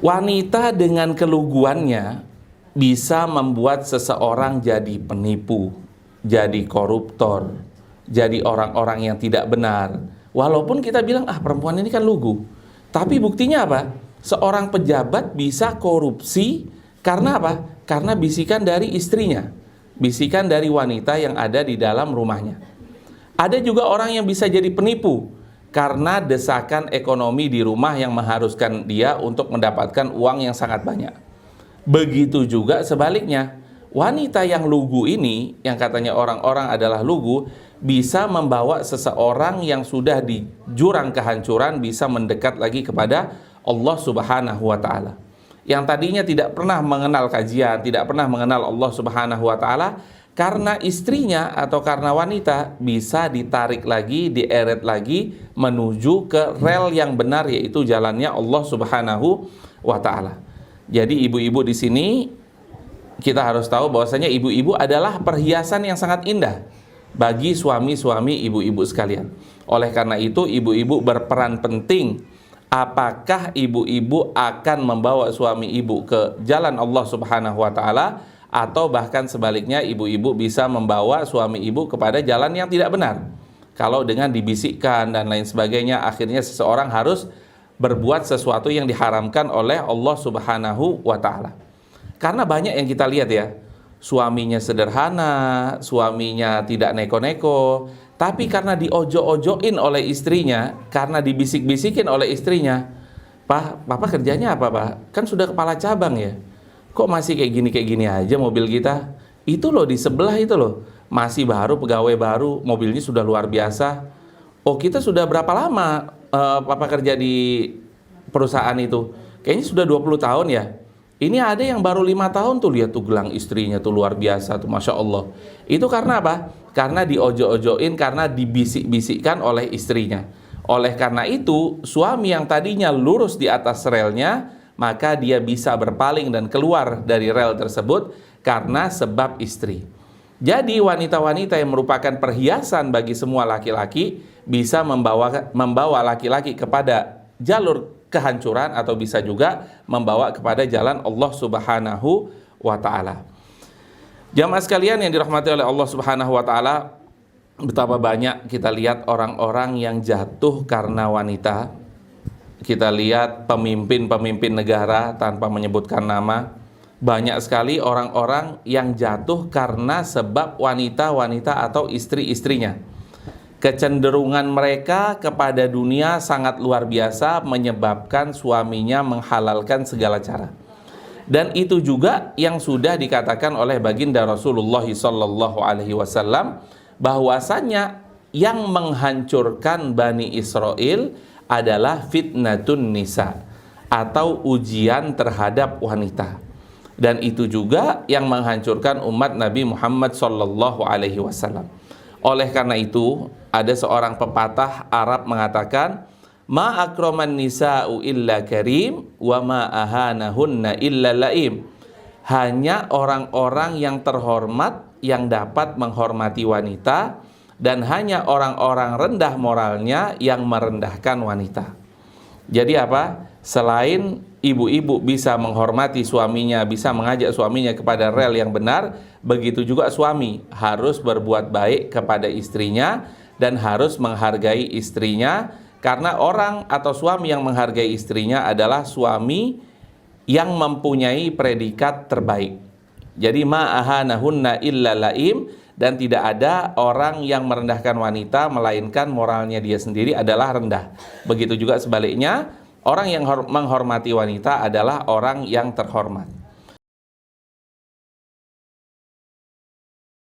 Wanita dengan keluguannya bisa membuat seseorang jadi penipu, jadi koruptor, jadi orang-orang yang tidak benar. Walaupun kita bilang, perempuan ini kan lugu. Tapi buktinya apa? Seorang pejabat bisa korupsi karena apa? Karena bisikan dari istrinya, bisikan dari wanita yang ada di dalam rumahnya. Ada juga orang yang bisa jadi penipu karena desakan ekonomi di rumah yang mengharuskan dia untuk mendapatkan uang yang sangat banyak. Begitu juga sebaliknya, wanita yang lugu ini, yang katanya orang-orang adalah lugu, bisa membawa seseorang yang sudah di jurang kehancuran bisa mendekat lagi kepada Allah Subhanahu wa Ta'ala. Yang tadinya tidak pernah mengenal kajian, tidak pernah mengenal Allah Subhanahu wa Ta'ala, karena istrinya atau karena wanita bisa ditarik lagi, dieret lagi menuju ke rel yang benar, yaitu jalannya Allah Subhanahu wa Ta'ala. Jadi ibu-ibu di sini kita harus tahu bahwasanya ibu-ibu adalah perhiasan yang sangat indah bagi suami-suami ibu-ibu sekalian. Oleh karena itu ibu-ibu berperan penting. Apakah ibu-ibu akan membawa suami ibu ke jalan Allah Subhanahu wa Ta'ala, atau bahkan sebaliknya ibu-ibu bisa membawa suami ibu kepada jalan yang tidak benar. Kalau dengan dibisikkan dan lain sebagainya, akhirnya seseorang harus berbuat sesuatu yang diharamkan oleh Allah Subhanahu wa Ta'ala. Karena banyak yang kita lihat ya, suaminya sederhana, suaminya tidak neko-neko, tapi karena diojo-ojoin oleh istrinya, karena dibisik-bisikin oleh istrinya, Papa kerjanya apa, Pak? Kan sudah kepala cabang ya. Kok masih kayak gini aja mobil kita? Itu loh di sebelah itu loh, masih baru, pegawai baru, mobilnya sudah luar biasa. Oh, kita sudah berapa lama Papa kerja di perusahaan itu? Kayaknya sudah 20 tahun ya. Ini ada yang baru 5 tahun tuh, lihat tuh gelang istrinya tuh luar biasa tuh, Masya Allah. Itu karena apa? Karena diojo-ojoin, karena dibisik-bisikkan oleh istrinya. Oleh karena itu, suami yang tadinya lurus di atas relnya, maka dia bisa berpaling dan keluar dari rel tersebut karena sebab istri. Jadi wanita-wanita yang merupakan perhiasan bagi semua laki-laki bisa membawa laki-laki kepada jalur kehancuran, atau bisa juga membawa kepada jalan Allah Subhanahu wa Ta'ala. Jamaah sekalian yang dirahmati oleh Allah Subhanahu wa Ta'ala, betapa banyak kita lihat orang-orang yang jatuh karena wanita. Kita lihat pemimpin-pemimpin negara tanpa menyebutkan nama, banyak sekali orang-orang yang jatuh karena sebab wanita-wanita atau istri-istrinya. Kecenderungan mereka kepada dunia sangat luar biasa, menyebabkan suaminya menghalalkan segala cara. Dan itu juga yang sudah dikatakan oleh baginda Rasulullah SAW, bahwasanya yang menghancurkan Bani Israel adalah fitnatun nisa, atau ujian terhadap wanita. Dan itu juga yang menghancurkan umat Nabi Muhammad SAW. Oleh karena itu, ada seorang pepatah Arab mengatakan, ma akraman nisa'u illa karim, wa ma ahanahunna illa laim. Hanya orang-orang yang terhormat yang dapat menghormati wanita, dan hanya orang-orang rendah moralnya yang merendahkan wanita. Jadi apa? Selain ibu-ibu bisa menghormati suaminya, bisa mengajak suaminya kepada rel yang benar, begitu juga suami harus berbuat baik kepada istrinya dan harus menghargai istrinya, karena orang atau suami yang menghargai istrinya adalah suami yang mempunyai predikat terbaik. Jadi ma ahanahunna illa laim, dan tidak ada orang yang merendahkan wanita melainkan moralnya dia sendiri adalah rendah. Begitu juga sebaliknya, orang yang menghormati wanita adalah orang yang terhormat.